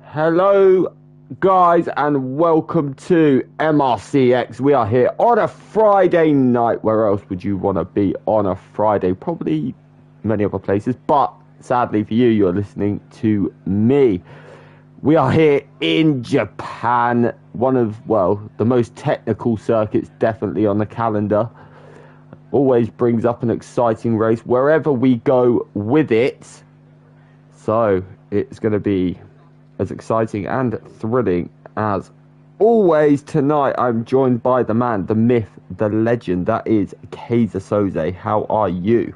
Hello, guys, and welcome to Mrc-X. We are here on a Friday night. Where else would you want to be on a Friday? Probably many other places, but sadly for you, you're listening to me. We are here in Japan, one of, well, the most technical circuits definitely on the calendar. Always brings up an exciting race wherever we go with it. So it's going to be as exciting and thrilling as always. Tonight I'm joined by the man, the myth, the legend, that is Kaiser Soze. How are you?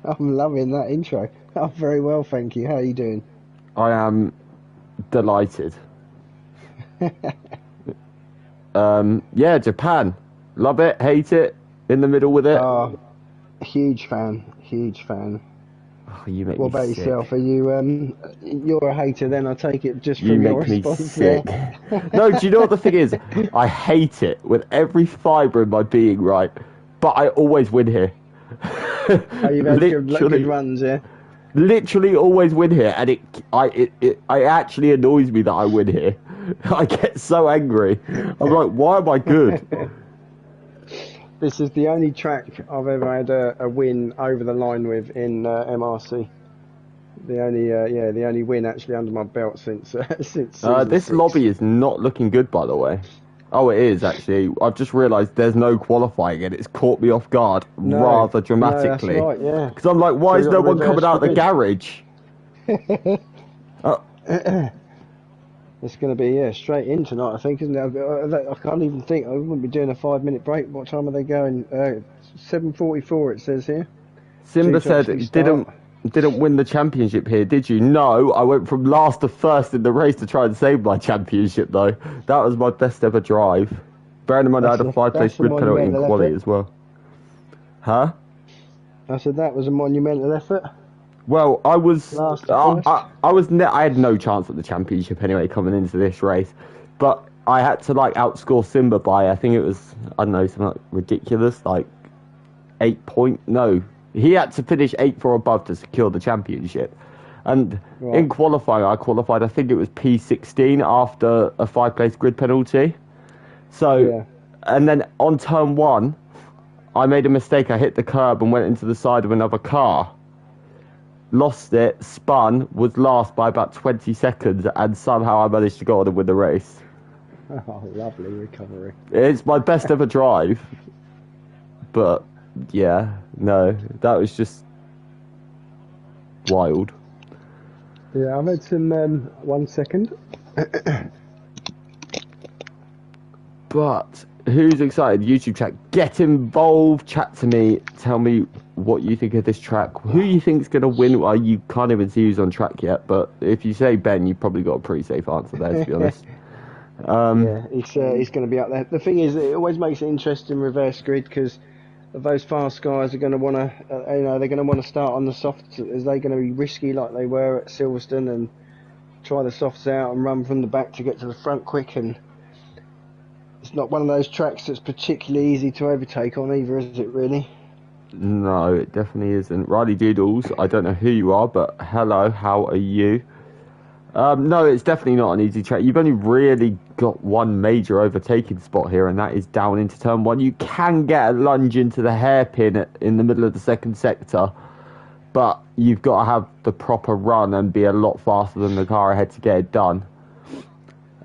I'm loving that intro. I'm very well, thank you. How are you doing? I am delighted. Yeah, Japan. Love it, hate it, in the middle with it. Huge fan, huge fan. Oh, you make What me about sick. yourself? Are you you're a hater then, I take it, just You from your make me response sick. there. No, do you know what the thing is? I hate it with every fibre in my being, right? But I always win here. Oh, you've had good runs, yeah? Literally always win here, and it actually annoys me that I win here. I get so angry. I'm like, why am I good? This is the only track I've ever had a win over the line with in MRC. The only win actually under my belt since season This 6. lobby is not looking good, by the way. Oh, it is actually. I've just realised there's no qualifying, and it's caught me off guard rather dramatically. No, that's right, yeah. Because I'm like, why is no one coming out of the garage? It's going to be straight in tonight, I think, isn't it? I can't even think. I wouldn't be doing a 5-minute break. What time are they going? 7:44 it says here. Simba said didn't win the championship here, did you? No, I went from last to first in the race to try and save my championship, though. That was my best ever drive. Bearing in mind I had a 5-place grid penalty in quality as well. Huh? I said that was a monumental effort. Well, I had no chance at the championship anyway coming into this race, but I had to outscore Simba by, I think it was, I don't know, something like ridiculous, like 8 point. No, he had to finish 8th or above to secure the championship. And in qualifying, I qualified, I think it was P16 after a 5-place grid penalty. So, and then on turn 1, I made a mistake. I hit the curb and went into the side of another car. Lost it, spun, was last by about 20 seconds, and somehow I managed to go on and win the race. Oh, lovely recovery. It's my best ever drive. But, yeah, no, that was just wild. Yeah, I've had some, 1 second. But, who's excited? YouTube chat, get involved, chat to me, tell me what you think of this track, who you think is going to win. Well, you can't even see who's on track yet, but if you say Ben, you've probably got a pretty safe answer there, to be honest. Yeah, he's going to be up there. The thing is, it always makes it interesting reverse grid, because those fast guys are going to want to, they're going to want to start on the softs. Is they going to be risky like they were at Silverstone and try the softs out and run from the back to get to the front quick? And it's not one of those tracks that's particularly easy to overtake on either, is it really? No, it definitely isn't. Riley Doodles, I don't know who you are, but hello, how are you? No, it's definitely not an easy track. You've only really got one major overtaking spot here, and that is down into turn 1. You can get a lunge into the hairpin in the middle of the second sector, but you've got to have the proper run and be a lot faster than the car ahead to get it done.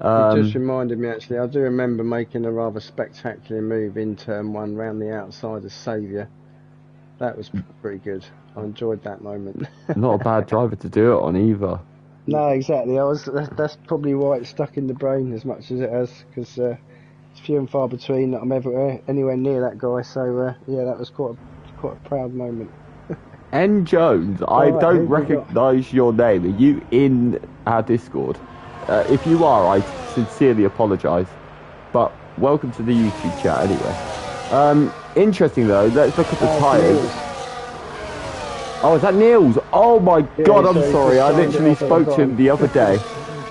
It just reminded me, actually, I do remember making a rather spectacular move in turn 1 round the outside of Saviour. That was pretty good. I enjoyed that moment. Not a bad driver to do it on either. No, exactly. That's probably why it's stuck in the brain as much as it has, because it's few and far between that I'm ever anywhere near that guy. So yeah, that was quite a proud moment. N Jones, I don't recognise your name. Are you in our Discord? If you are, I sincerely apologise. But welcome to the YouTube chat anyway. Interesting though, let's look at the tyres. Oh, is that Niels? Oh my god, I'm sorry. I literally spoke to him the other day.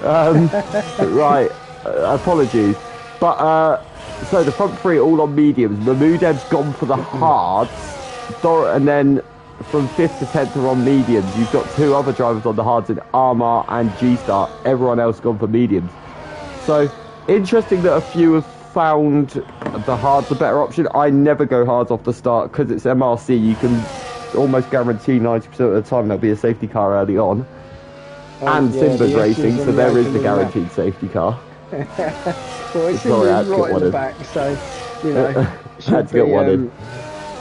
Right, apologies. But, so the front three all on mediums. Mahmoudev's gone for the hards. And then from 5th to 10th are on mediums. You've got 2 other drivers on the hards in Armour and G-Star. Everyone else gone for mediums. So, interesting that a few have found the hards a better option. I never go hards off the start because it's MRC. You can almost guarantee 90% of the time there'll be a safety car early on. And Simba's racing, so there is the guaranteed safety car. Well, it's right in the back, so, you know, had to get one in.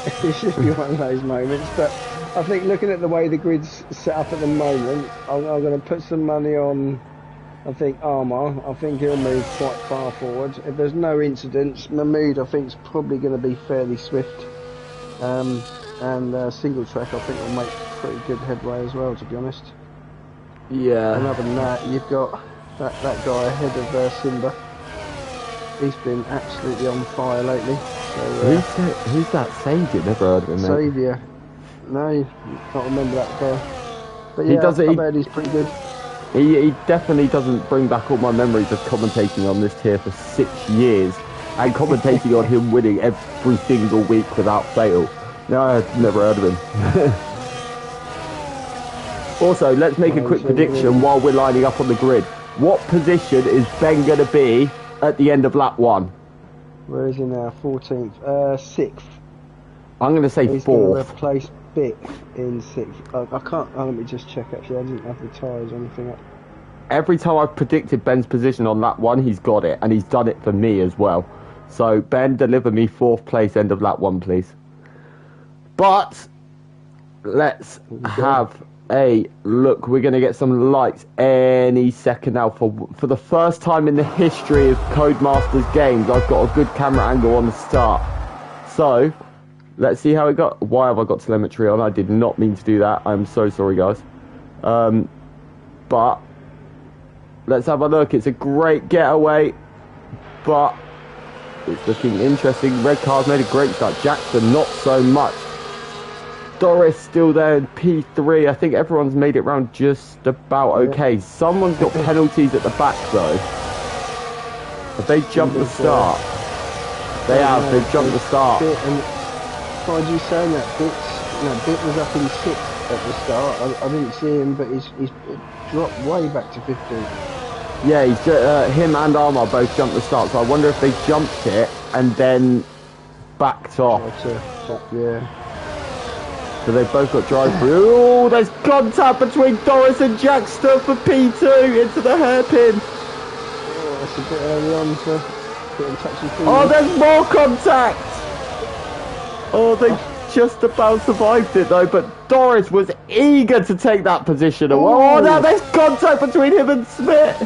It should be one of those moments, but I think looking at the way the grid's set up at the moment, I'm going to put some money on, I think, Armour. I think he'll move quite far forward. If there's no incidents, Mahmood, I think, is probably going to be fairly swift. And single track, I think, will make pretty good headway as well, to be honest. Yeah. And other than that, you've got that guy ahead of Simba. He's been absolutely on fire lately. So, who's that? Saviour? Never heard of him. Saviour. No, you can't remember that guy. But yeah, I've heard he's pretty good. He definitely doesn't bring back all my memories of commentating on this tier for 6 years and commentating on him winning every single week without fail. No, I've never heard of him. Also, let's make a quick prediction while we're lining up on the grid. What position is Ben going to be at the end of lap 1? Where is he now? 14th. 6th. I'm going to say 4th. He's going to replace Bick in 6th. I can't... Oh, let me just check, actually. I didn't have the tyres or anything up. Every time I've predicted Ben's position on lap 1, he's got it. And he's done it for me as well. So, Ben, deliver me 4th place, end of lap 1, please. But, let's have a look. We're going to get some lights any second now. For the first time in the history of Codemasters games, I've got a good camera angle on the start. So, let's see how it got. Why have I got telemetry on? I did not mean to do that. I'm so sorry, guys. But, let's have a look. It's a great getaway, but it's looking interesting. Red car's made a great start. Jackson, not so much. Doris still there in P3. I think everyone's made it round just about okay. Someone's got penalties at the back though. Have they jumped the start? They have. They've jumped the start. Why are you saying that? Bit was up in 6th at the start. I didn't see him, but he's dropped way back to 15th. Yeah, him and Armour both jumped the start. So I wonder if they jumped it and then backed off. Yeah. So they've both got drive through. Oh, there's contact between Doris and Jackster for P2 into the hairpin. Oh, that's a bit early on for getting touchy feely. Oh, there's more contact. Oh, they just about survived it though, but Doris was eager to take that position away. Oh, now there's contact between him and Smith.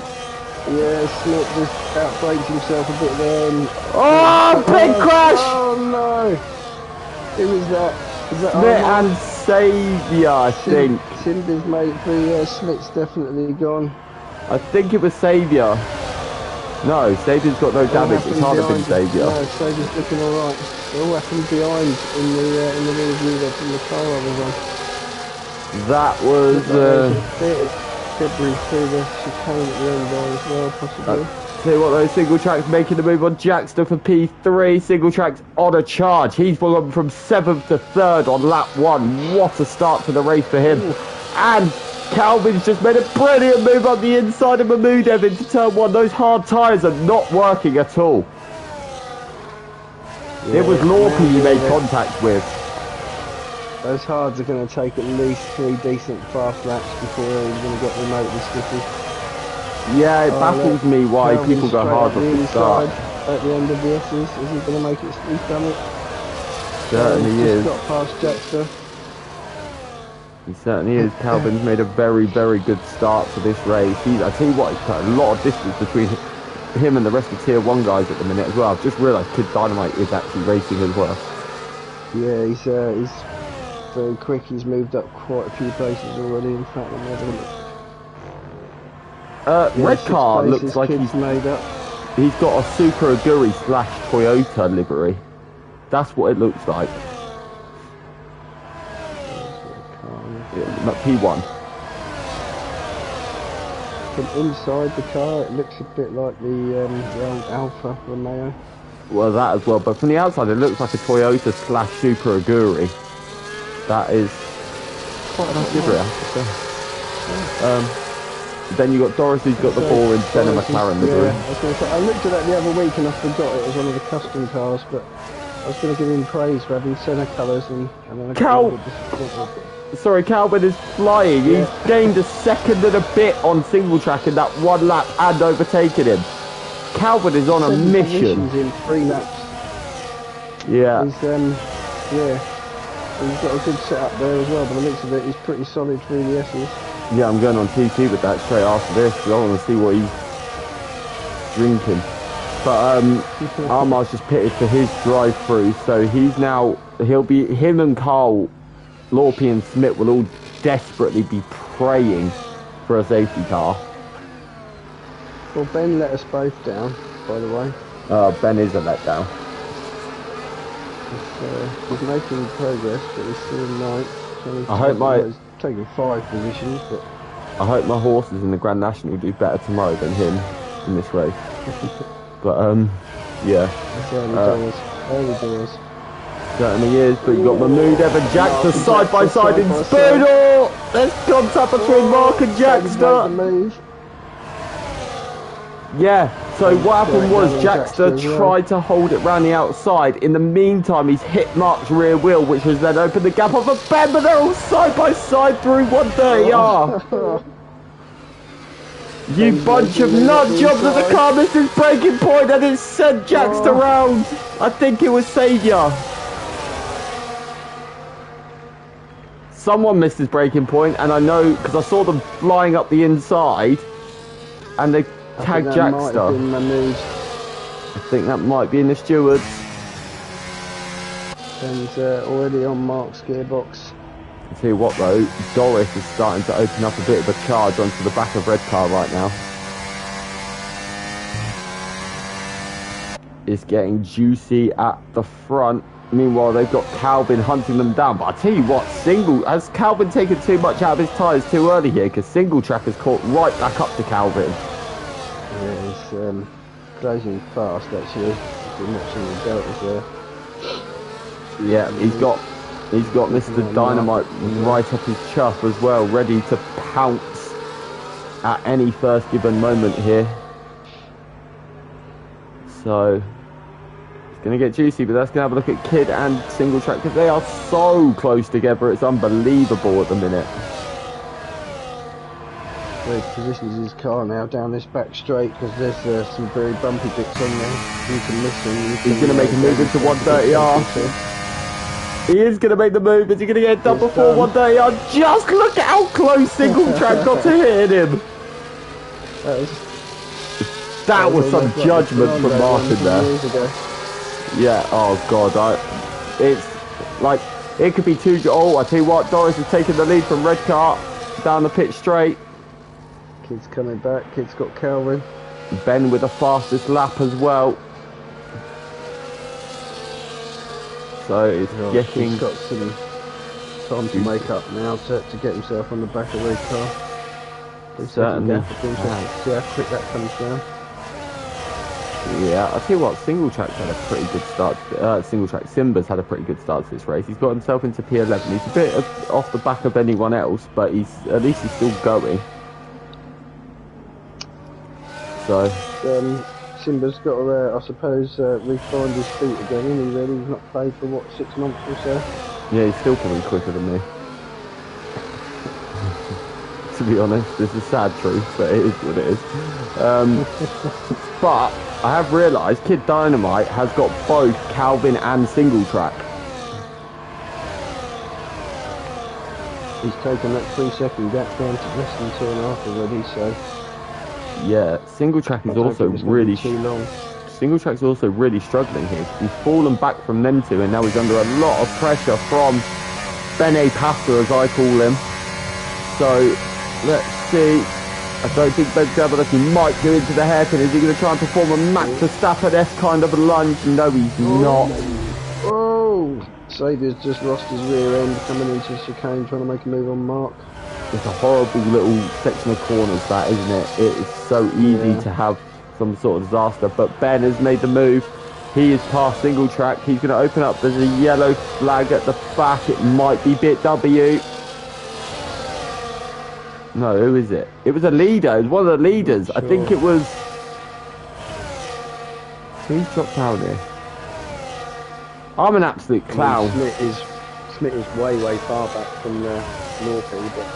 Yeah, Smith just outbraked himself a bit there. And... big crash. Oh no. Who was that? Smith and Saviour, I think. Simba's mate for Smith's definitely gone. I think it was Saviour. No, Saviour's got no damage. It's hard to be Saviour. No, Saviour's looking alright. It all happened behind in the rear view there from the car I was on. That was February through the chicane at the end there as well, possibly. See what those single tracks making the move on Jackster for P3. Single tracks on a charge. He's gone from 7th to 3rd on lap 1. What a start to the race for him. And Calvin's just made a brilliant move on the inside of Mahmood into turn 1. Those hard tyres are not working at all. Yeah, it was Lorpy he made contact with. Those hards are going to take at least 3 decent fast laps before they're going to get remotely stiffy. Yeah, it baffles me why people go hard at the start. At the end of the S's, is he going to make it? He's done it. Certainly is. He's got past Jackster. He certainly is. Calvin's made a very, very good start to this race. I tell you what, he's got a lot of distance between him and the rest of Tier 1 guys at the minute as well. I've just realised Kid Dynamite is actually racing as well. Yeah, he's very quick. He's moved up quite a few places already. In fact, I'm having a look. Red car looks like he's made up. He's got a Super Aguri / Toyota livery. That's what it looks like. P1. From inside the car, it looks a bit like the old Alfa Romeo. Well, that as well. But from the outside, it looks like a Toyota / Super Aguri. That is quite a nice livery, I have to say. Then you got Doris, who's got the 4-inch Senna McLaren livery. Yeah, I was going to say, I looked at that the other week and I forgot it was one of the custom cars, but I was going to give him praise for having Senna colours and then Calvin is flying. Yeah. He's gained a second and a bit on single track in that one lap and overtaken him. Calvin is on a mission. In 3 laps. Yeah. He's got a good setup there as well, but the looks of it, he's pretty solid through the S's. Yeah, I'm going on TT with that straight after this because I want to see what he's drinking. But Armar's just pitted for his drive-through, so him and Carl, Lorpy and Smith will all desperately be praying for a safety car. Well, Ben let us both down, by the way. Ben is a letdown. He's making progress, but he's still in 9th. He's taking 5 positions, but I hope my horses in the Grand National will do better tomorrow than him in this race. But yeah. Early doors. Certainly is, but you got Mahmood, Evan Jackster side by side in Spoonor. There's contact between Mark and Jackster. Yeah, so what happened was Jackster tried to hold it round the outside. In the meantime, he's hit Mark's rear wheel, which has then opened the gap off a Ben, but they're all side by side through 130R. You bunch of nut jobs at the car missed his braking point and it sent Jackster round. I think it was Saviour. Someone missed his braking point, and I know because I saw them flying up the inside and they tagged Jackster. I think that might be in the stewards. And already on Mark's gearbox. I'll tell you what though, Doris is starting to open up a bit of a charge onto the back of Red Car right now. It's getting juicy at the front. Meanwhile, they've got Calvin hunting them down. But I tell you what, has Calvin taken too much out of his tyres too early here? Because single track has caught right back up to Calvin. Yeah, he's closing fast actually. He's been watching the deltas there. Yeah, he's got Mr. Dynamite right up his chuff as well, ready to pounce at any first given moment here. So it's going to get juicy, but that's going to have a look at Kid and single track because they are so close together. It's unbelievable at the minute. He positions his car now down this back straight because there's some very bumpy bits on there. You can miss him. He's going to make a move into 130R. He is going to make the move. Is he going to get done before 130R? Just look at how close single track got to hit him. That was some judgment from Martin there. Yeah, oh god, it's like, it could be too, I tell you what, Doris is taking the lead from Red Car down the pit straight. Kid's coming back, Kid's got Calvin. Ben with the fastest lap as well. So it's getting... He's got some time to make up now to get himself on the back of Red Car. Certainly. See how quick that comes down. Yeah, I'll tell you what, single track's had a pretty good start. Single track Simba's had a pretty good start to this race. He's got himself into P11. He's a bit off the back of anyone else, but at least he's still going. So Simba's got to, I suppose, re-find his feet again, isn't he really? He's not played for, what, 6 months or so? Yeah, he's still coming quicker than me. To be honest, this is sad truth, but it is what it is. But I have realised Kid Dynamite has got both Calvin and single track. He's taken that 3-second gap down to less than 2.5 already, so... Yeah, single track is also really... Single track's also really struggling here. He's fallen back from them two, and now he's under a lot of pressure from Bene Pasta, as I call him. So... let's see. I don't think Ben Gavilaski might go into the hairpin. Is he going to try and perform a Max Verstappen-esque kind of a lunge? No, he's not. Oh! Saviour's just lost his rear end coming into the chicane, trying to make a move on Mark. It's a horrible little section of corners, that, isn't it? It is so easy to have some sort of disaster. But Ben has made the move. He is past single track. He's going to open up. There's a yellow flag at the back. It might be bit W. No, who is it? It was a leader. It was one of the leaders. Sure. I think it was... Who's dropped down here? I'm an absolute clown. Smith is way far back from the Northie, but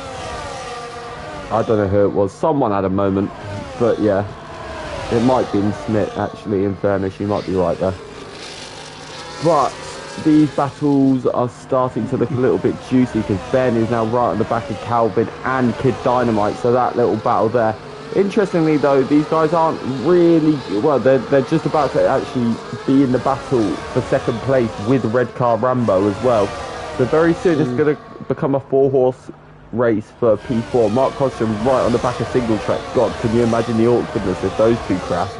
I don't know who it was. Someone had a moment, but yeah, it might have been Smith. Actually, in fairness, you might be right there. But these battles are starting to look a little bit juicy because Ben is now right on the back of Calvin and Kid Dynamite. So that little battle there. Interestingly, though, these guys aren't really well. They're just about to actually be in the battle for second place with Red Car Rambo as well. So very soon it's going to become a 4-horse race for P4. Mark Cosham right on the back of single track. God, can you imagine the awkwardness if those two crash?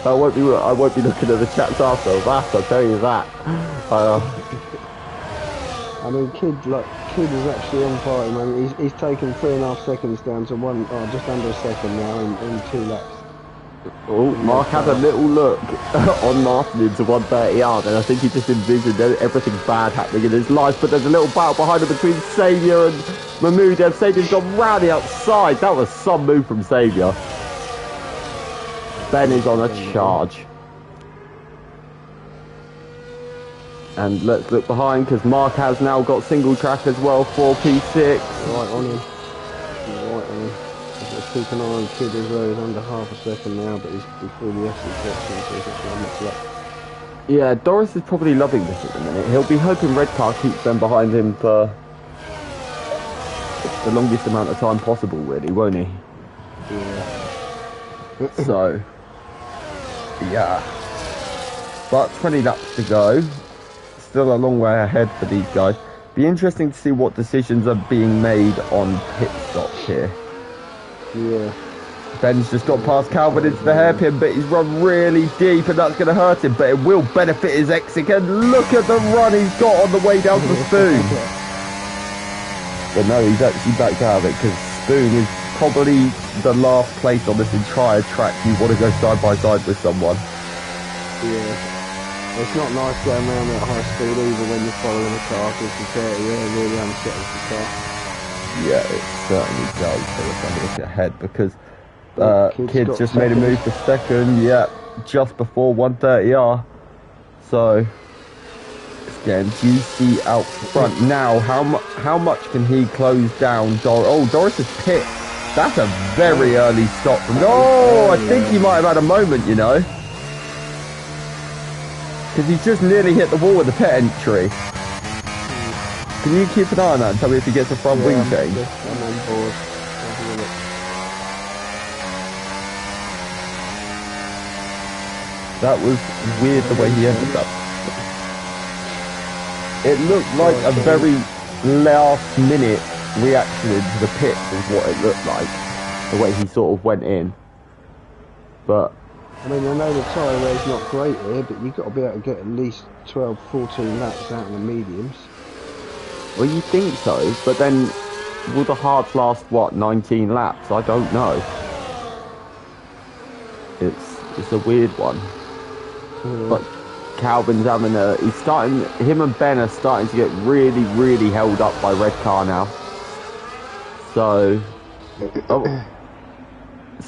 I won't be looking at the chats after that. I'll tell you that. I mean, Kid is actually on fire, man. He's taken 3.5 seconds down to just under a second now in 2 laps. Oh, Mark had a little look on Martin into 130 yard, and I think he just envisioned everything bad happening in his life. But there's a little battle behind him between Saviour and Mahmoud. Saviour's gone round the outside. That was some move from Saviour. Ben is on a charge. And let's look behind because Mark has now got single track as well for P6. Right on him. Keep an eye on Kid as well. He's under half a second now, but he's through the Essex section, so he's got much luck. Yeah, Doris is probably loving this at the minute. He'll be hoping Red Car keeps them behind him for the longest amount of time possible, really, won't he? Yeah. So, yeah. But 20 laps to go. Still a long way ahead for these guys. Be interesting to see what decisions are being made on pit stops here. Yeah. Ben's just got past Calvin into the hairpin, but he's run really deep, and that's going to hurt him, but it will benefit his exit. And look at the run he's got on the way down to Spoon. But no, he's actually backed out of it, because Spoon is probably the last place on this entire track you want to go side by side with someone. Yeah. It's not nice going around at high speed either when you're following a car, because it really unsettles the car. Yeah, it certainly does. So let's have a look ahead because Kid's just made a move for second. Yeah, just before 130R. So it's getting juicy out front now. How much can he close down? Doris's pit. That's a very early stop from. Oh, I think he might have had a moment, you know, because he's just nearly hit the wall with the pit entry. Can you keep an eye on that and tell me if he gets a front wing change? I'm on board. That was weird the way he ended up. It looked like a very last minute reaction into the pits is what it looked like. The way he sort of went in. But I mean, I know the tyre wear's not great here, but you've got to be able to get at least 12, 14 laps out in the mediums. well, you think so, but then will the hards last what, 19 laps? I don't know. It's a weird one. But Calvin's having him and Ben are starting to get really held up by Red Car now. So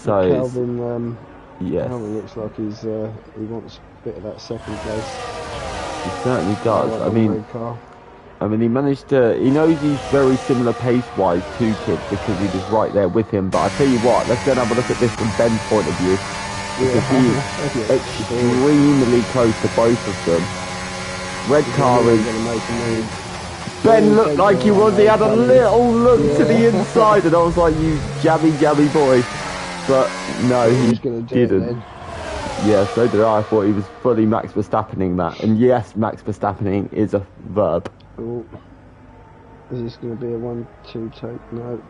Calvin, yes, Calvin looks like he wants a bit of that second place. he certainly does. I mean, he knows he's very similar pace-wise to Kid because he was right there with him. But I tell you what, let's go and have a look at this from Ben's point of view. Because he's extremely close to both of them. Red Car is... Ben looked like he was. He had a little look to the inside, and I was like, you jabby boy. But no, he didn't. Yeah, so did I. I thought he was fully Max Verstappening that. And yes, Max Verstappening is a verb. Oh. Is this going to be a 1-2 take? No.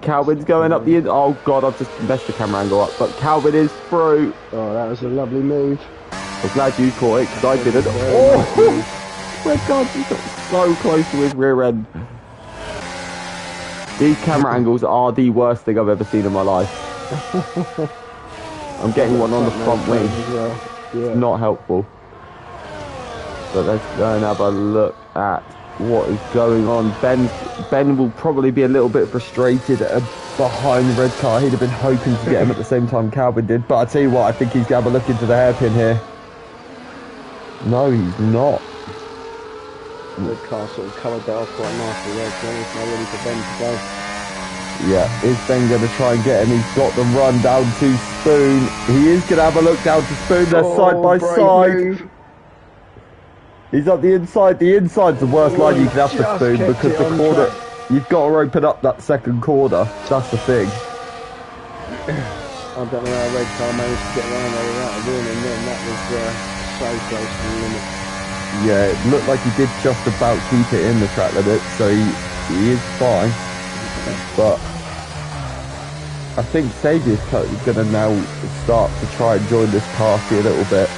Calvin's going up the... Oh, God, I've just messed the camera angle up. But Calvin is through. Oh, that was a lovely move. I'm glad you caught it, because I didn't. Oh! Red Car just got so close to his rear end. These camera angles are the worst thing I've ever seen in my life. I'm getting one on the front wing. It's not helpful. But let's go and have a look at what is going on. Ben will probably be a little bit frustrated behind the red car. He'd have been hoping to get him at the same time Calvin did. But I tell you what, I think he's going to have a look into the hairpin here. No, he's not. Red car sort of coloured that off quite nicely there, so it's now ready for Ben to go. Yeah, is Ben going to try and get him? He's got the run down to Spoon. He is going to have a look down to Spoon. They're side by side. Move. He's up the inside. The inside's the worst line you can have for Spoon because the corner, you've got to open up that second corner. That's the thing. I don't know how red car managed to get around there without a win, and then that was so close to the limit. Yeah, it looked like he did just about keep it in the track limit, so he is fine. But I think Saviour's going to now start to try and join this party a little bit.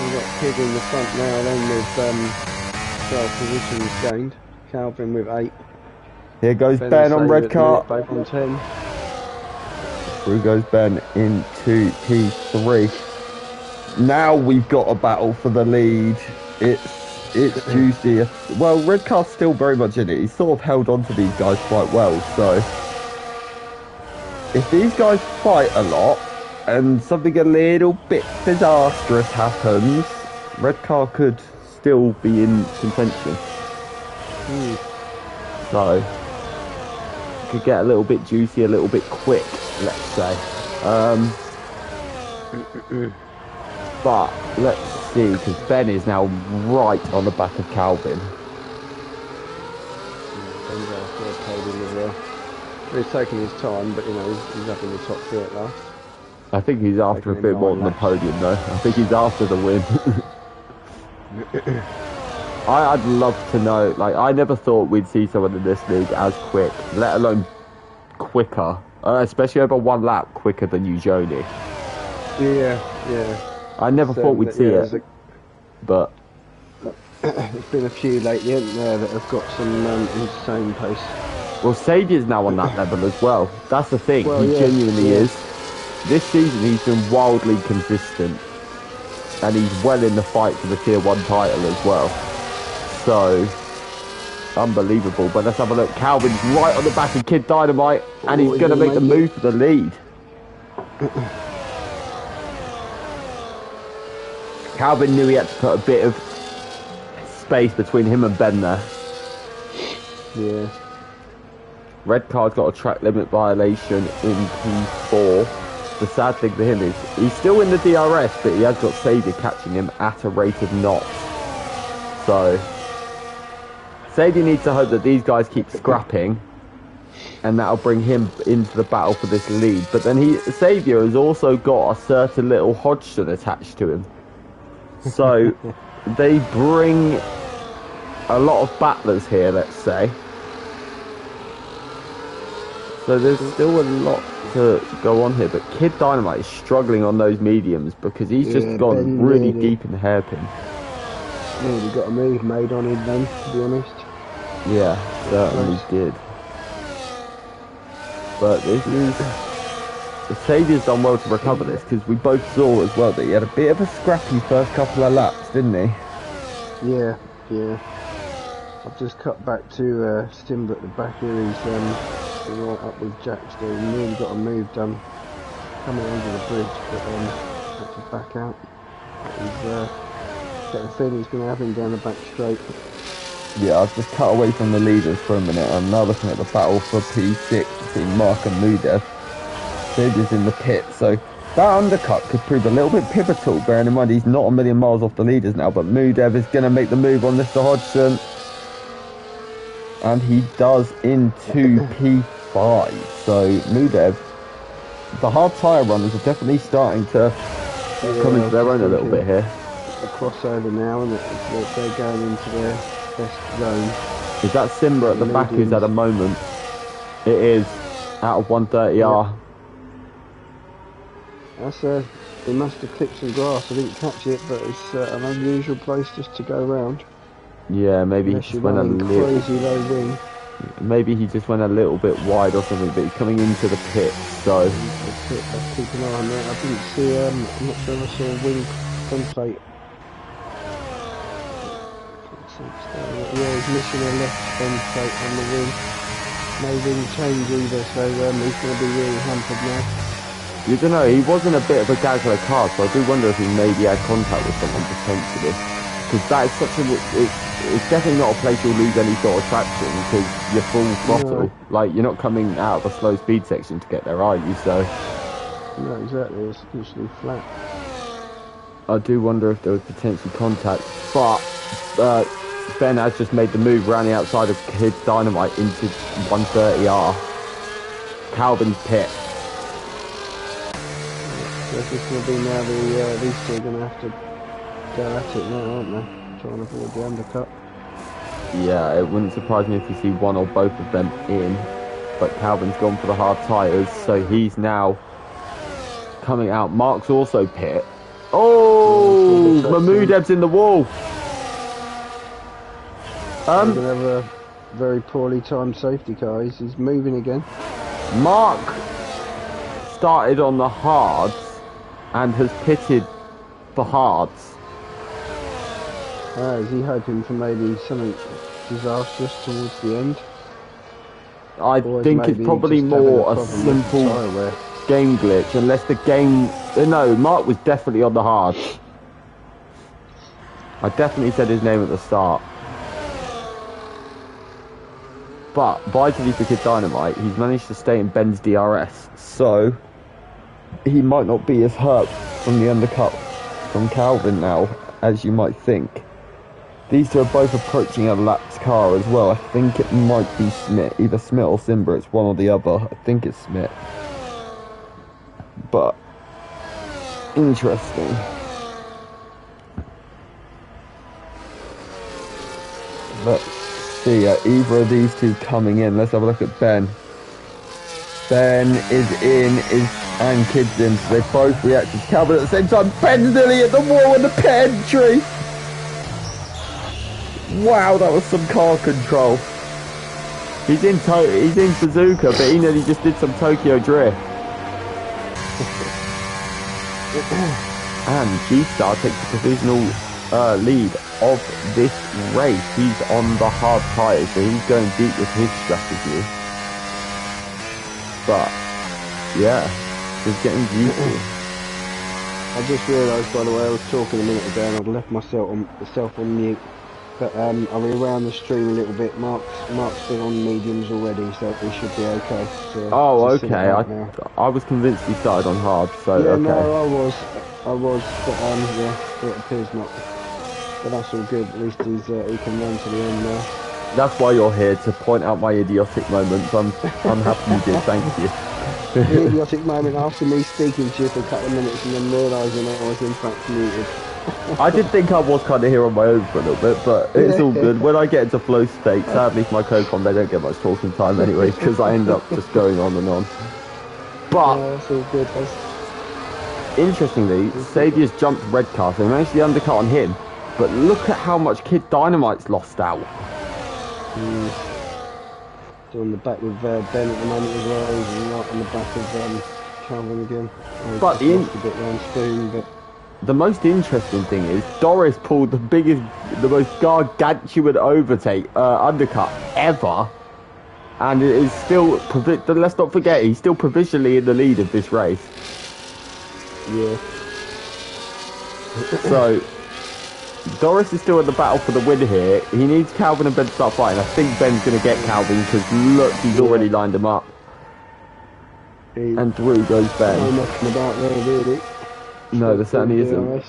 We've got Kid in the front now then with 12 positions gained. Calvin with 8. Here goes Ben on red car. Both on 10. Through goes Ben into P3. Now we've got a battle for the lead. It's juicy. Well, red car's still very much in it. He's sort of held on to these guys quite well. So if these guys fight a lot and something a little bit disastrous happens, red car could still be in contention. So it could get a little bit juicy, a little bit quick, let's say. But let's see, because Ben is now right on the back of Calvin. Ben's after a podium as well. He's taking his time, but you know, he's up in the top 3 at last. I think he's after a bit more than the podium though. I think he's after the win. I'd love to know, like, I never thought we'd see someone in this league as quick, let alone quicker, especially over 1 lap quicker than Ujoni. Yeah. I never thought we'd see it, but there's been a few lately, isn't there, that have got some insane pace. Well, Sadier's now on that level as well. That's the thing. Well, he genuinely is. This season, he's been wildly consistent, and he's well in the fight for the Tier 1 title as well. So, unbelievable. But let's have a look. Calvin's right on the back of Kid Dynamite, and he's going to make the move for the lead. Calvin knew he had to put a bit of space between him and Ben there. Yeah. Red car's got a track limit violation in P4. The sad thing for him is he's still in the DRS, but he has got Sadie catching him at a rate of knots. So Sadie needs to hope that these guys keep scrapping, and that'll bring him into the battle for this lead. But then Saviour has also got a certain little Hodgson attached to him. So they bring a lot of battlers here, let's say. So there's still a lot to go on here, but Kid Dynamite is struggling on those mediums because he's just gone really deep in the hairpin. Nearly got a move made on him then, to be honest. Yeah, certainly did. But this is... The Saviour's done well to recover this, because we both saw as well that he had a bit of a scrappy first couple of laps, didn't he? Yeah. I've just cut back to Stimber at the back here. He's right up with Jack still. He nearly got a move done coming under the bridge, but had to back out. He's got a feeling he's going to have him down the back straight. Yeah, I've just cut away from the leaders for a minute. I'm now looking at the battle for P6 between Mark and Mudev. Saviour's in the pit, so that undercut could prove a little bit pivotal, bearing in mind he's not a million miles off the leaders now, but Mudev is going to make the move on Mr. Hodgson, and he does into P5. So Mudev, the hard tyre runners are definitely starting to come into their own a little bit here. A crossover now, and they're going into their best zone. Is that Simba at the back who's had a moment? It is, out of 130R. Yeah. That's he must have clipped some grass. I didn't catch it, but it's an unusual place just to go round. Yeah, maybe he just went a little crazy low wing. Maybe he just went a little bit wide or something, but he's coming into the pit, so Let's keep an eye on that. I didn't see I'm not sure if I saw a wing template. Yeah, he's missing a left end plate on the wing. No wing change either, so he's going to be really hampered now. You don't know, he wasn't a bit of a dazzler car, so I do wonder if he maybe had contact with someone potentially. Because that is such a... It's definitely not a place you'll lose any sort of traction, because you're full throttle. No. Like, you're not coming out of a slow speed section to get there, are you? So... No, exactly, it's usually flat. I do wonder if there was potentially contact, but Ben has just made the move around the outside of Kid Dynamite into 130R. Calvin's pit. So this is going to be now these two are going to have to go at it now, aren't they? Trying to avoid the undercut. Yeah, it wouldn't surprise me if you see one or both of them in, but Calvin's gone for the hard tyres, so he's now coming out. Mark's also pit. Oh, Mahmoud's in the wall. We're going to have a very poorly timed safety car. He's moving again. Mark started on the hards and has pitted for hards. Is he hoping for maybe something disastrous towards the end? I think it's probably more a simple game glitch, unless the game... No, Mark was definitely on the hard. I definitely said his name at the start. But, vitally for Kid Dynamite, he's managed to stay in Ben's DRS, so he might not be as hurt from the undercut from Calvin now, as you might think. These two are both approaching a lapped car as well. I think it might be Smith, either Smith or Simba, it's one or the other. I think it's Smith. But interesting. Let's see, either of these two coming in. Let's have a look at Ben. Ben is in, and Kid's in, so they both reacted to Calvin at the same time. Ben's nearly at the wall in the pit entry. Wow, that was some car control. He's in Suzuka, but he nearly just did some Tokyo drift. And G-Star takes the provisional lead of this race. He's on the hard tyres, so he's going deep with his strategy. But, yeah, it's getting beautiful. I just realised, by the way, I was talking a minute ago and I'd left myself on mute. But I rewound the stream a little bit. Mark's been on mediums already, so he should be okay. Oh, okay. I was convinced he started on hard, so yeah, okay. No, I was, but yeah, it appears not. But that's all good. At least he can run to the end now. That's why you're here, to point out my idiotic moments. I'm happy you did. Thank you. The idiotic moment after me speaking to you for a couple of minutes and then realising I was in fact muted. I did think I was kind of here on my own for a little bit, but it's all good. When I get into flow state, sadly for my co-com, they don't get much talking time anyway, because I end up just going on and on. But, that's all good. interestingly, Saviour's jumped red car, so he managed the undercut on him, but look at how much Kid Dynamite's lost out. On the back with Ben at the moment as well, he's right on the back of Calvin again. But a bit round Spoon, but... The most interesting thing is Doris pulled the most gargantuan undercut ever, and it is still. Let's not forget, he's still provisionally in the lead of this race. Yeah. So Doris is still in the battle for the win here. He needs Calvin and Ben to start fighting. I think Ben's going to get Calvin because look, he's already lined him up. And through goes Ben. No nothing about there, really. No, there certainly isn't.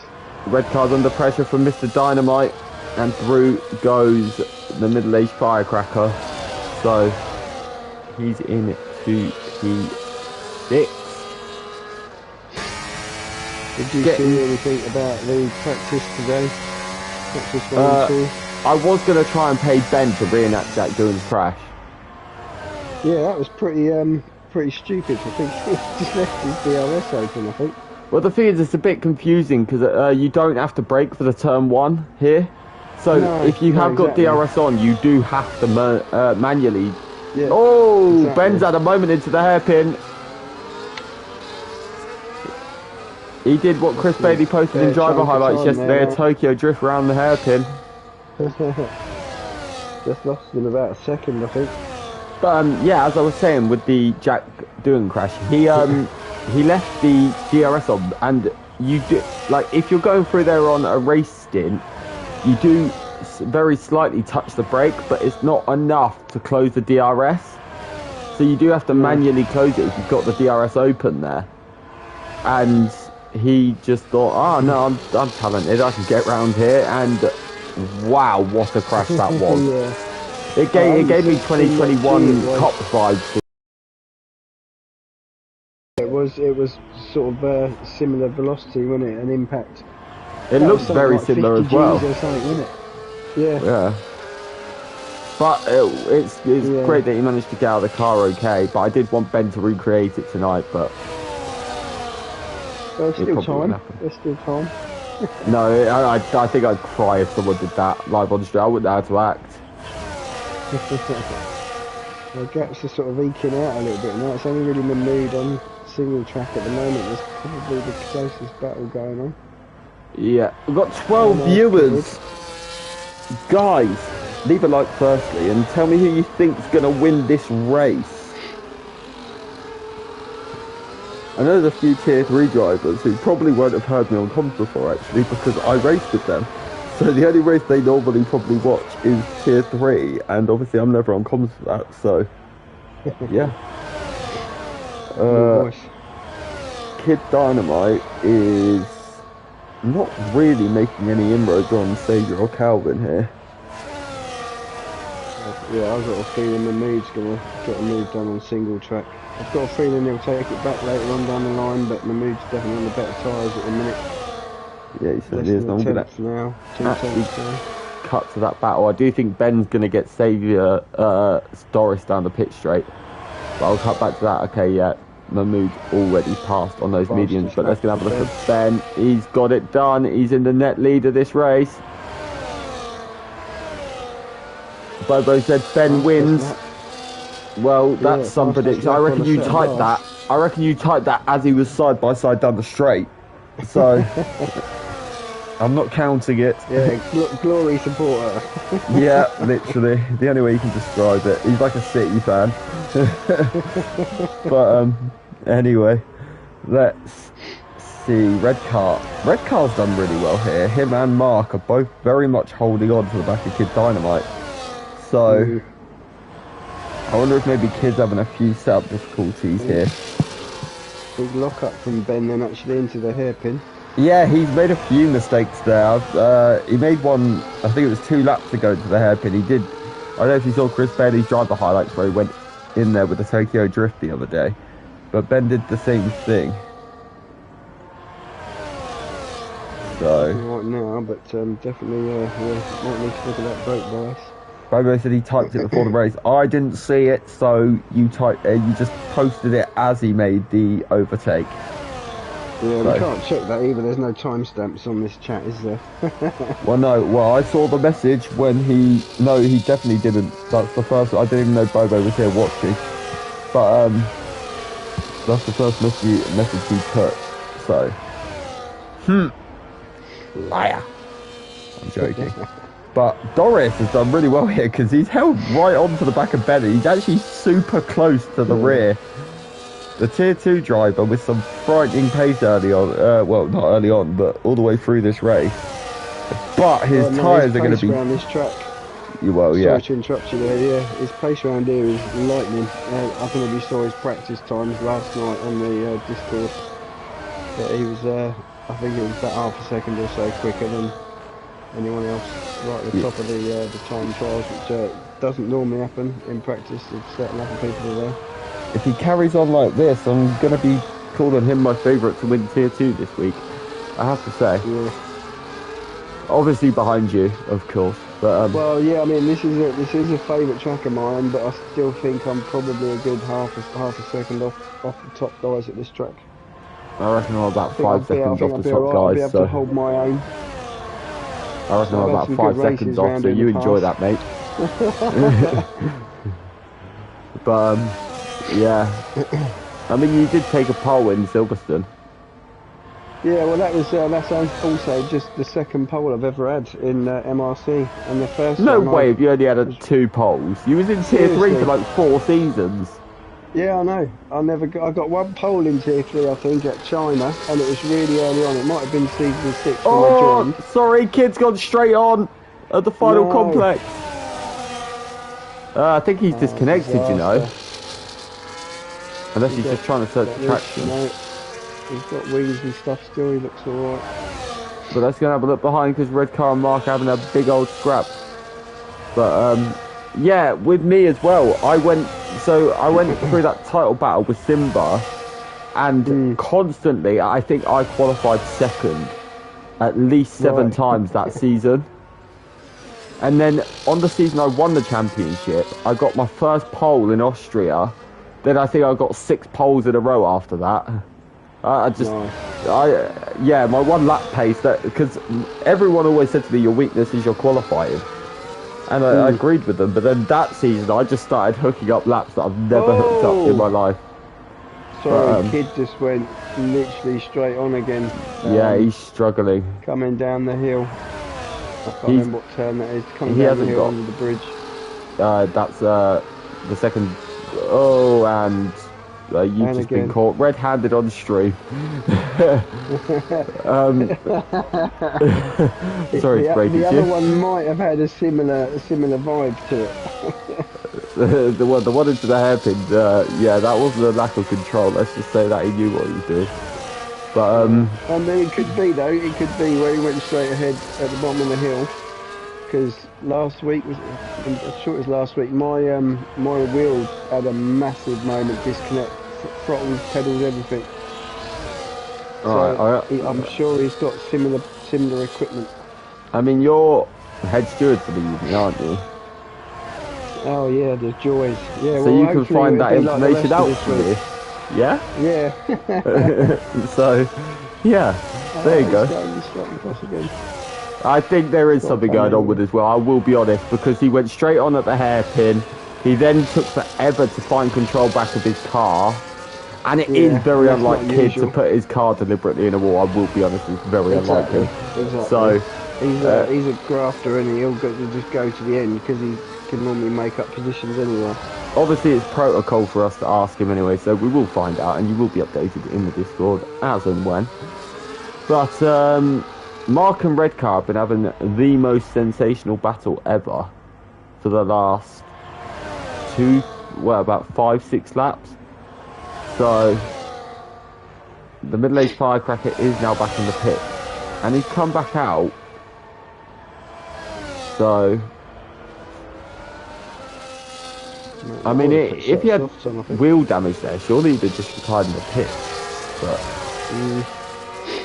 Red car's under pressure from Mr. Dynamite, and through goes the middle-aged firecracker. So he's in to P6. Did you see anything about the practice today? Practice 1 and 2? I was going to try and pay Ben to reenact Jack Doohan's crash. Yeah, that was pretty stupid. I think he just left his DRS open, I think. Well, the thing is, it's a bit confusing because you don't have to brake for the turn 1 here. So if you have got DRS on, you do have to manually. Yeah, oh, exactly. Ben's had a moment into the hairpin. He did what Chris Bailey posted in driver highlights yesterday, a Tokyo drift around the hairpin. Just lost him about a second, I think. But yeah, as I was saying with the Jack Doohan crash, he left the DRS on, and you do, like, if you're going through there on a race stint, you do very slightly touch the brake, but it's not enough to close the DRS. So you do have to manually close it if you've got the DRS open there. And he just thought, oh no, I'm talented, I can get round here, and wow, what a crash that was. It gave me 2021 Cup vibes. It was sort of similar velocity, wasn't it? An impact. It looks very like similar as well. Or something, wasn't it? Yeah. Yeah. But it's great that he managed to get out of the car okay. But I did want Ben to recreate it tonight, but there's still time. There's still time. No, I think I'd cry if someone did that live on the street. I wouldn't know how to act. The gaps are sort of eking out a little bit now. It's only really Mahmood on single track at the moment. There's probably the closest battle going on. Yeah, we've got 12 viewers. Guys, leave a like firstly and tell me who you think's going to win this race. I know there's a few tier 3 drivers who probably won't have heard me on comms before actually, because I raced with them. So the only race they normally probably watch is tier 3, and obviously I'm never on comms for that, so yeah. Kid Dynamite is not really making any inroads on Saviour or Calvin here. Yeah, I've got a feeling Mahmood's going to get a move done on single track. I've got a feeling he'll take it back later on down the line, but Mahmood's definitely on the better tyres at the minute. Yeah, he certainly is. I'm going to now. Cut to that battle. I do think Ben's going to get Saviour Doris down the pit straight. But I'll cut back to that. Okay, yeah, Mahmood's already passed on those mediums. But let's go have a look at Ben. He's got it done. He's in the net lead of this race. Bobo said Ben wins. Well, that's some prediction. I reckon you typed that. I reckon you typed that as he was side by side down the straight. So I'm not counting it. Yeah, glory supporter. Yeah, literally. The only way you can describe it. He's like a City fan. But anyway, let's see. Red Car's done really well here. Him and Mark are both very much holding on to the back of Kid Dynamite. So I wonder if maybe Kid's having a few setup difficulties here. Big lock up from Ben then actually into the hairpin. Yeah, he's made a few mistakes there. He made one, I think it was 2 laps ago to the hairpin. He did, I don't know if you saw Chris Bailey's driver highlights where he went in there with the Tokyo Drift the other day. But Ben did the same thing. So right now, but definitely might need to look at that brake bias. Bobo said he typed it before the race. I didn't see it, so you just posted it as he made the overtake. Yeah, so we can't check that either. There's no timestamps on this chat, is there? Well, no. Well, I saw the message when he... No, he definitely didn't. That's the first... I didn't even know Bobo was here watching. But, that's the first message he put. So... Liar. I'm joking. But Doris has done really well here because he's held right onto the back of Bennett. He's actually super close to the rear. The tier 2 driver with some frightening pace early on. Well, not early on, but all the way through this race. But his tyres are going to be... around this track. Well, yeah. Sorry to interrupt you there, yeah. His pace around here is lightning. I don't know if you saw his practice times last night on the Discord. But he was, I think it was about half a second or so quicker than anyone else. Right at the top of the time trials, which doesn't normally happen in practice if certain other people are there. If he carries on like this, I'm going to be calling him my favourite to win tier 2 this week. I have to say. Yeah. Obviously behind you, of course. But well, yeah, I mean, this is a favourite track of mine, but I still think I'm probably a good half a second off the top guys at this track. I reckon I'm about 5 seconds off the top guys. I'll be able to hold my own. I reckon I'm about 5 seconds off, so you enjoy that, mate. But yeah, I mean, you did take a pole in Silverstone. Yeah, well, that's also just the second pole I've ever had in MRC, and the first No one way I if you only had was 2 poles. You was in tier 3 for seriously. like 4 seasons. Yeah, I know. I got one pole in tier 3, I think, at China, and it was really early on. It might have been season 6 when I Oh, joined. sorry, kid's gone straight on at the final No, complex. I think he's oh, disconnected, you know. disaster. Unless He he's got just trying to search got this. traction. No, he's got wings and stuff still. He looks all right. But let's go and have a look behind because Red Car and Mark are having a big old scrap. But yeah, with me as well. I went through that title battle with Simba, and constantly I think I qualified second at least 7 Right. times that season. And then on the season I won the championship, I got my first pole in Austria. Then I think I got 6 poles in a row after that. Yeah, my 1 lap pace, because everyone always said to me, your weakness is your qualifying. And I agreed with them, but then that season I just started hooking up laps that I've never hooked up in my life. Sorry, kid just went literally straight on again. Yeah, he's struggling. Coming down the hill. I can't remember what turn that is. Coming down the hill under the bridge. That's the second. Oh, and you've just been caught red-handed on stream. Sorry to break it to you. The other one might have had a similar vibe to it. the one into the hairpin. Yeah, that wasn't a lack of control. Let's just say that he knew what he was doing. But I mean, it could be though. It could be where he went straight ahead at the bottom of the hill. Because last week I'm sure it was last week. My wheel had a massive moment disconnect, throttles, pedals, everything. So I'm sure he's got similar equipment. I mean, you're head steward for the evening, aren't you? Oh yeah, the joys. Yeah. So well, you can find that information out for me. Yeah. Yeah. So, yeah. There you go. I think there is something going on with as well. I will be honest, because he went straight on at the hairpin. He then took forever to find control back of his car. And it is very unlike Kid to put his car deliberately in a wall. I will be honest, it's very unlike him. Exactly. So he's a grafter, and he'll just go to the end because he can normally make up positions anyway. Obviously, it's protocol for us to ask him anyway, so we will find out, and you will be updated in the Discord as and when. But Mark and Redcar have been having the most sensational battle ever for the last about 5-6 laps. So the middle-aged firecracker is now back in the pit, and he's come back out. So I mean, if he had wheel damage there, surely he'd have just retired in the pit. But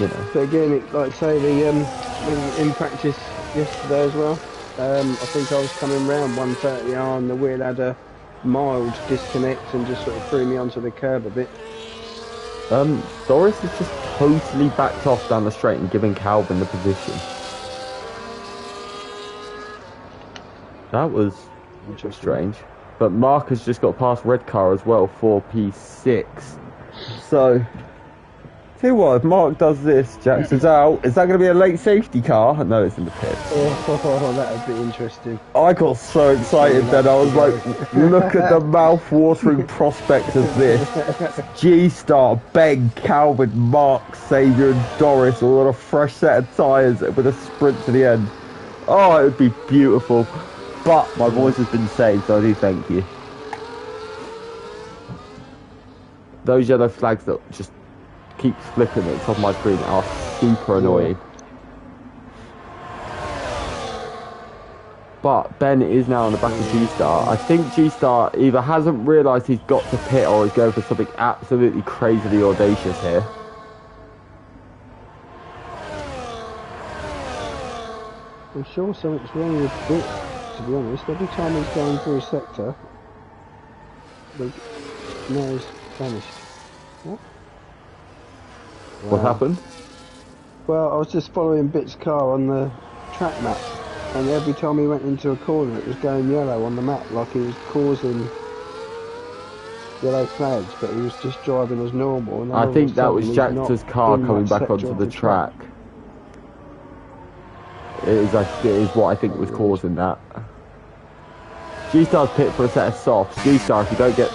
you know. But again, like say in practice yesterday as well. I think I was coming round 130R and the wheel had a mild disconnect and just sort of threw me onto the curb a bit. Doris has just totally backed off down the straight and given Calvin the position. That was strange. But Mark has just got past Redcar as well for P6. So, tell you what, if Mark does this, Jackson's out. Is that going to be a late safety car? No, it's in the pit. Oh, that would be interesting. I got so excited then. I was like, look at the mouth-watering prospect of this. G-Star, Ben, Calvin, Mark, Xavier and Doris all on a fresh set of tyres with a sprint to the end. Oh, it would be beautiful. But my voice has been saved, so I do thank you. Those yellow flags that just keep flipping at the top of my screen are super annoying. But Ben is now on the back of G-Star. I think G-Star either hasn't realised he's got to pit or is going for something absolutely crazily audacious here. I'm sure something's wrong with this, to be honest. Every time he's going through a sector, now he's vanished. What? What happened? Well, I was just following Bit's car on the track map, and every time he went into a corner it was going yellow on the map, like he was causing yellow flags, but he was just driving as normal. And then I all think of a that was sudden Jack's he's car not in coming that back sector onto of the track. It is what I think was causing that. G-Star's pit for a set of softs. G-Star, if you don't get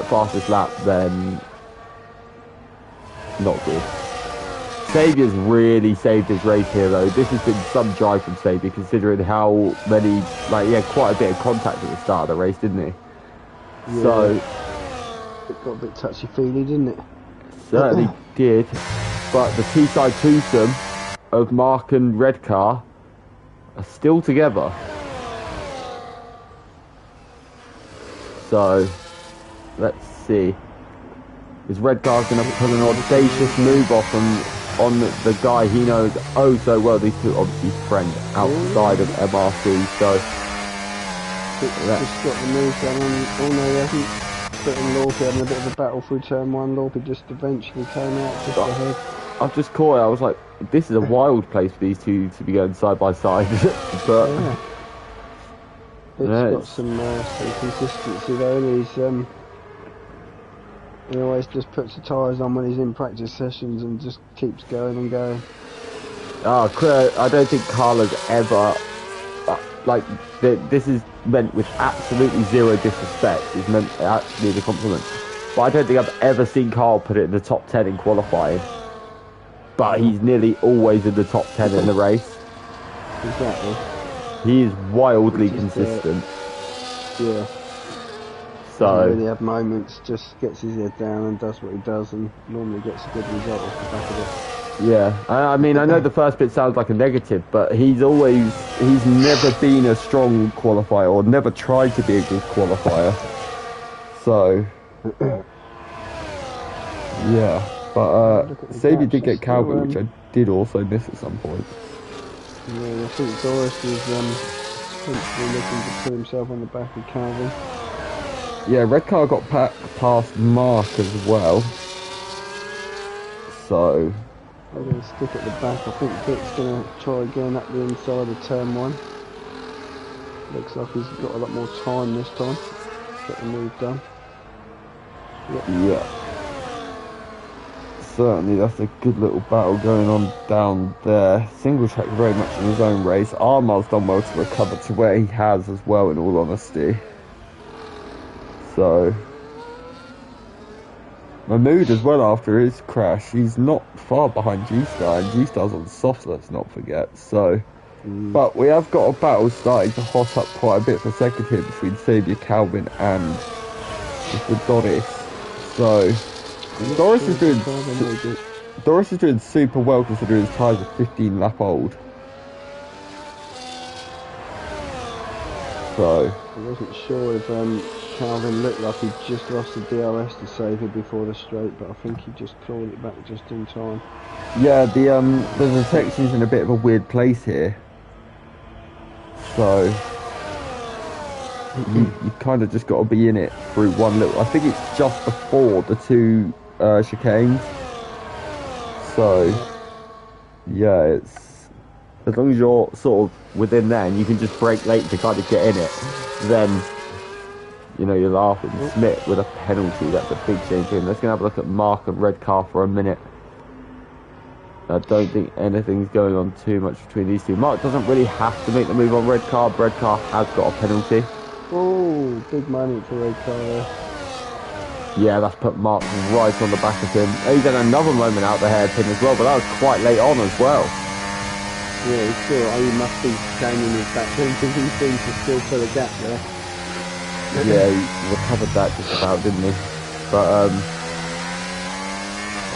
fastest lap, then not good. Saviour's really saved his race here, though. This has been some drive from Saviour, considering how many, like, he had quite a bit of contact at the start of the race, didn't he? Yeah. So It got a bit touchy-feely, didn't it? certainly did. But the T-side twosome of Mark and Redcar are still together. So let's see. Is Redcar's going to put an audacious move off on the guy he knows oh so well? These two obviously friends outside of MRC. So just got the move done on. Oh no, he hasn't. But in Lorpy having a bit of a battle through turn one. Lorpy just eventually came out just ahead. I've just caught it. I was like, this is a wild place for these two to be going side by side. But yeah. Got some consistency though, and he always just puts the tyres on when he's in practice sessions and just keeps going and going. I don't think Carla's ever this is meant with absolutely zero disrespect. It's meant actually as a compliment. But I don't think I've ever seen Carl put it in the top 10 in qualifying. But he's nearly always in the top 10 in the race. Exactly. He is wildly consistent. Yeah. So doesn't really have moments, just gets his head down and does what he does, and normally gets a good result off the back of it. Yeah, I mean, I know the first bit sounds like a negative, but he's never been a strong qualifier, or never tried to be a good qualifier. So, yeah, but Saviour did get Calvin, which I did also miss at some point. Yeah, I think Doris is potentially looking to put himself on the back of Calvin. Yeah, Redcar got past Mark as well. So they're going to stick at the back. I think Dick's going to try again up the inside of turn one. Looks like he's got a lot more time this time. Get the move done. Yep. Yeah. Certainly, that's a good little battle going on down there. Single track very much in his own race. Armar's done well to recover to where he has as well, in all honesty. So Mahmood as well after his crash, he's not far behind G-Star, and G-Star's on soft, let's not forget. So, but we have got a battle starting to hot up quite a bit for second here between Saviour, Calvin and Mr. Doris. So Doris is doing super well considering his tyres are 15 lap old. So I wasn't sure if Calvin looked like he just lost the DRS to Saviour before the straight, but I think he just clawed it back just in time. Yeah, the section's in a bit of a weird place here. So you kind of just got to be in it through one little. I think it's just before the two chicanes. So yeah, it's as long as you're sort of within there and you can just brake late to kind of get in it, then you know you're laughing. Smith with a penalty, that's a big change in. Let's go have a look at Mark and Redcar for a minute. I don't think anything's going on too much between these two. Mark doesn't really have to make the move on Redcar. Redcar has got a penalty. Oh, big moment for Redcar there. Yeah, that's put Mark right on the back of him. He's had another moment out the hairpin as well, but that was quite late on as well. Yeah, he's still, he must be changing his back end because he seems to still fill a gap there. Yeah, he recovered that just about, didn't he? But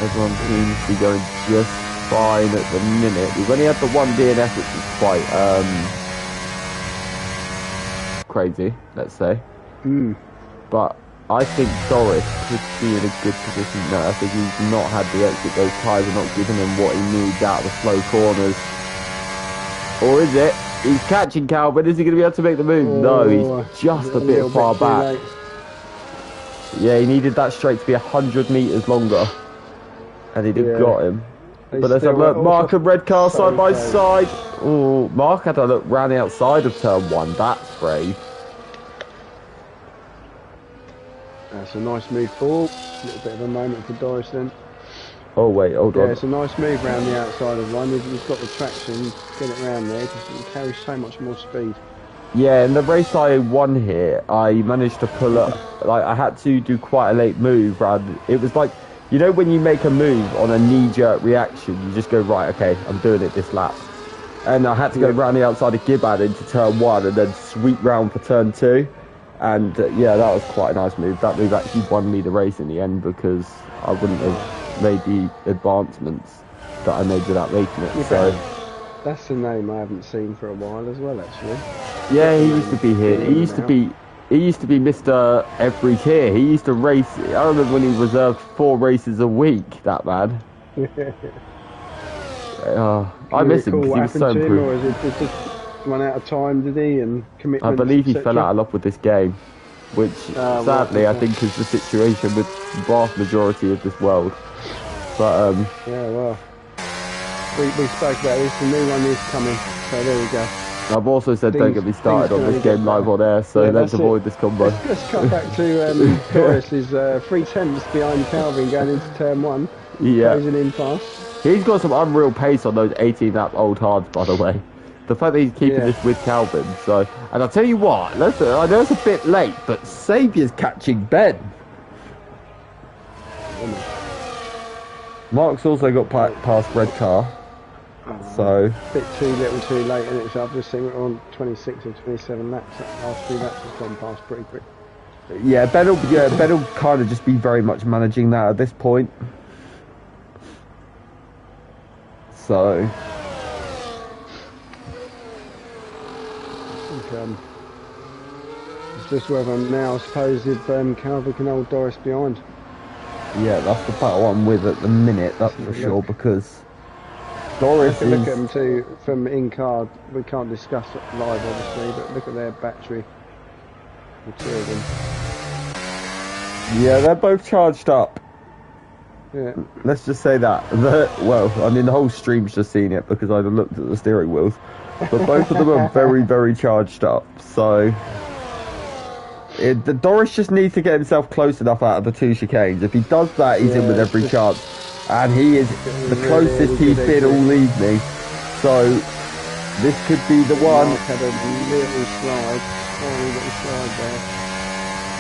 everyone seems to be going just fine at the minute. We've only had the one DNF, which is quite crazy, let's say. But I think Doris could be in a good position now. I think he's not had the exit. Those tyres are not giving him what he needs out of the slow corners. Or is it? He's catching Calvin. Is he going to be able to make the move? No, he's just a bit far back. Yeah, he needed that straight to be 100 metres longer. And he did got him. But let's have a look. Mark and Redcar side by side. Oh, Mark had a look round the outside of turn one. That's brave. That's a nice move forward. A little bit of a moment for Doris then. Oh wait, hold on. Yeah, it's a nice move round the outside of one. He's got the traction, get it round there, because he carries so much more speed. Yeah, in the race I won here, I managed to pull up. Like I had to do quite a late move. It was like, you know, when you make a move on a knee-jerk reaction, you just go right. Okay, I'm doing it this lap, and I had to go round the outside of Gibbard into turn 1 and then sweep round for turn 2. And yeah, that was quite a nice move. That move actually won me the race in the end because I wouldn't have made the advancements that I made without making it. So. That's the name I haven't seen for a while as well, actually. Yeah, he used to be here. He used to be Mr. Every here. He used to race. I remember when he reserved 4 races a week. That man. I miss him because he was so improved. Or is it just run out of time? Did he and commitment? I believe he fell out of love with this game, which sadly I think is the situation with the vast majority of this world. But yeah, well. We spoke about this, the new one is coming, so there we go. I've also said don't get me started on this game live on air, so let's avoid this combo. Let's cut back to Doris's 3 tenths behind Calvin going into turn 1. Yeah. Closing in fast. He's got some unreal pace on those 18 lap old hards, by the way. The fact that he's keeping this with Calvin, so... And I'll tell you what, I know it's a bit late, but Saviour's catching Ben. Mark's also got past red car. So a bit too little too late, and it's I've just seen it on 26 or 27 laps. That last 3 laps have gone past pretty quick. Yeah, Ben will kind of just be very much managing that at this point. So I think it's just whether now I suppose if Calvin can hold Doris behind. Yeah, that's the battle I'm with at the minute, that's for sure, because Doris look at them too from in-car. We can't discuss it live, obviously, but look at their battery. The 2 of them. Yeah, they're both charged up. Yeah. Let's just say that. Well, I mean, the whole stream's just seen it because I've looked at the steering wheels. But both of them are very, very charged up. So Doris just needs to get himself close enough out of the 2 chicanes. If he does that, he's in with every chance. And he is the closest he's been all evening. So this could be the one. Mark had a little slide. Tiny little slide there.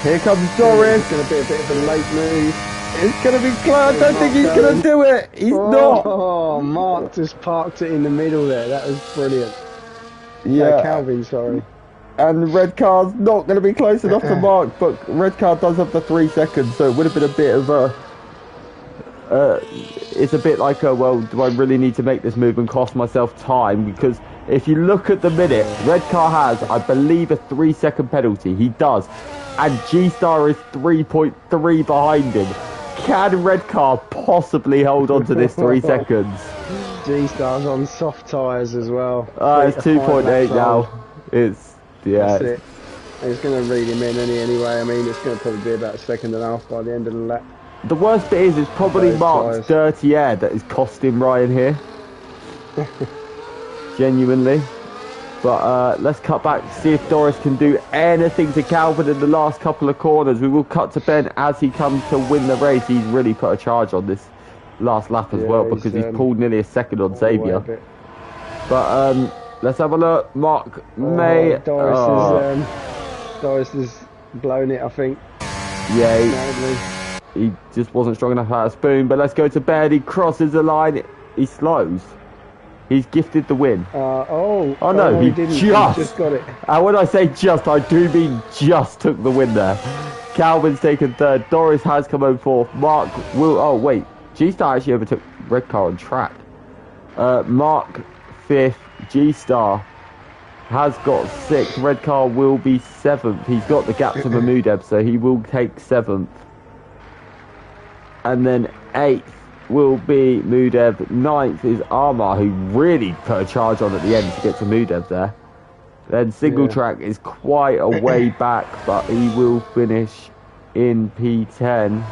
Here comes Doris. It's going to be a bit of a late move. It's going to be close. I don't think he's going to do it. He's not. Oh, Mark just parked it in the middle there. That was brilliant. Yeah. Calvin, sorry. And red car's not going to be close enough to Mark, but red car does have the 3 seconds, so it would have been a bit of a... it's a bit like, well, do I really need to make this move and cost myself time? Because if you look at the minute, red car has, I believe, a 3-second penalty. He does. And G-Star is 3.3 behind him. Can red car possibly hold on to this 3 seconds? G-Star's on soft tyres as well. It's 2.8 now. It's... Yeah. That's it. It's going to read him in anyway. I mean, it's going to probably be about a second and a half by the end of the lap. The worst bit is it's probably Mark's dirty air that is costing Ryan here. Genuinely. But let's cut back to see if Doris can do anything to Calvin in the last couple of corners. We will cut to Ben as he comes to win the race. He's really put a charge on this last lap as well because he's pulled nearly a second on Xavier. But let's have a look. Mark May. Doris has blown it, I think. Yeah, he just wasn't strong enough out of spoon. But let's go to Ben. He crosses the line. He slows. He's gifted the win. Oh no, he didn't. just... He just got it. And when I say just, I do mean just took the win there. Calvin's taken 3rd. Doris has come home 4th. Mark will... Oh, wait. G-Star actually overtook red car on track. Mark 5th. G-Star has got 6th. Red car will be 7th. He's got the gap to Mahmoudeb, so he will take 7th. And then 8th will be Mahmoudeb. 9th is Armar, who really put a charge on at the end to get to Mahmoudeb there. Then single track is quite a way back, but he will finish in P10.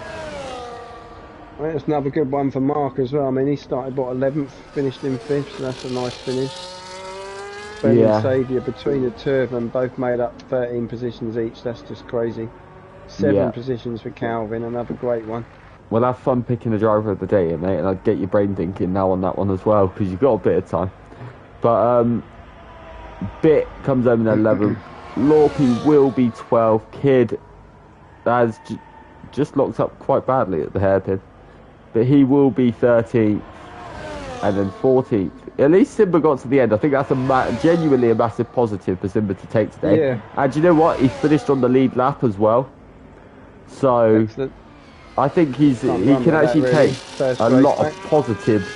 Well, that's another good one for Mark as well. I mean, he started, 11th, finished in 5th, so that's a nice finish. Ben and Saviour, between the 2 of them, both made up 13 positions each. That's just crazy. 7 positions for Calvin, another great one. We'll have fun picking the driver of the day, mate, and I'll get your brain thinking now on that one as well, because you've got a bit of time. But Bit comes home in 11th. Lorpy will be 12th. Kid has just locked up quite badly at the hairpin, but he will be 13th, and then 14th. At least Simba got to the end. I think that's genuinely a massive positive for Simba to take today. Yeah. And you know what? He finished on the lead lap as well. So excellent. I think he can actually take a lot of positives,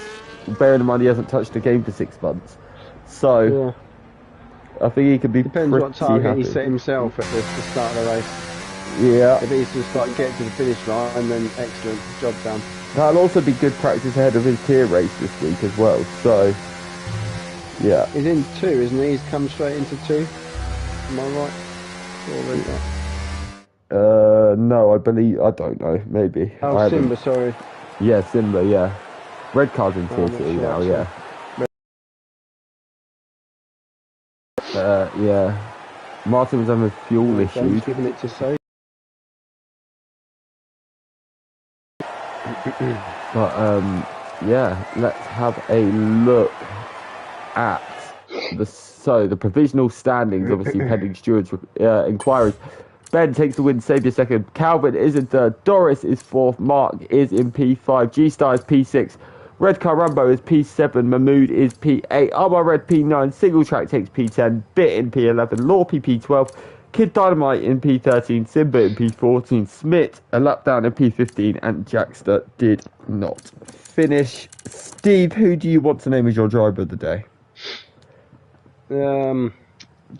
bearing in mind he hasn't touched the game for 6 months. So I think he could be depends what target happy. he set himself at the start of the race. Yeah. If he's just like get to the finish line, then excellent, job done. That'll also be good practice ahead of his tier race this week as well. So yeah. He's in 2, isn't he? He's come straight into 2. Am I right? Already right? No, I don't know, maybe. Oh, Simba, sorry. Yeah, Simba, yeah. Red car's in tier 2 now, yeah. Yeah. Martin was having fuel issues. Giving it to Sophie. But, yeah, let's have a look at the provisional standings, obviously pending stewards' inquiries. Ben takes the win, Saviour second. Calvin is in third. Doris is fourth. Mark is in P5. G-Star is P6. Red Car Rambo is P7. Mahmood is P8. Amar Red P9. Single Track takes P10. Bit in P11. Lorpy P12. Kid Dynamite in P13. Simba in P14. Smith a lap down in P15. And Jackster did not finish. Steve, who do you want to name as your driver of the day? Do you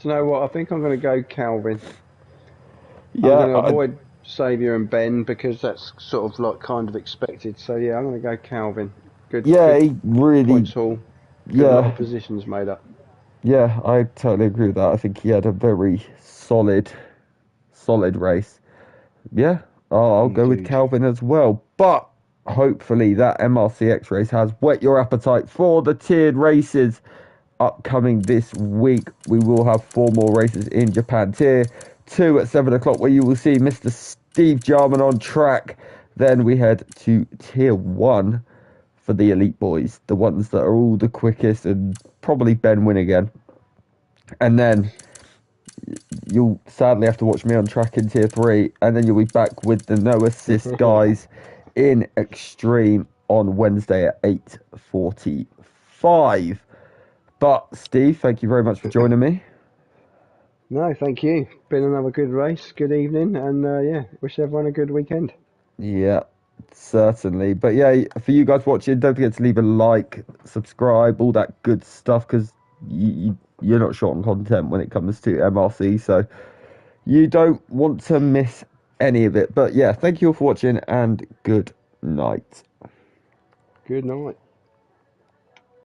know what? I think I'm going to go Calvin. Yeah, I'm going to avoid Saviour and Ben because that's sort of like kind of expected. So yeah, I'm going to go Calvin. Good. Yeah, good he really. points all. Yeah. A lot of positions made up. Yeah, I totally agree with that. I think he had a very solid race. Yeah, I'll go with Calvin as well. But hopefully that Mrc-X race has whet your appetite for the tiered races upcoming this week. We will have 4 more races in Japan. Tier 2 at 7 o'clock, where you will see Mr. Steve Jarman on track. Then we head to Tier 1 for the elite boys, the ones that are all the quickest, and probably Ben win again. And then you'll sadly have to watch me on track in Tier 3, and then you'll be back with the no assist guys in Extreme on Wednesday at 8:45. But Steve, thank you very much for joining me. No, thank you. Been another good race, good evening, and yeah, wish everyone a good weekend. Yeah, certainly. But yeah, for you guys watching, don't forget to leave a like, subscribe, all that good stuff, because you're not short on content when it comes to MRC, so you don't want to miss any of it. But yeah, thank you all for watching, and good night. Good night.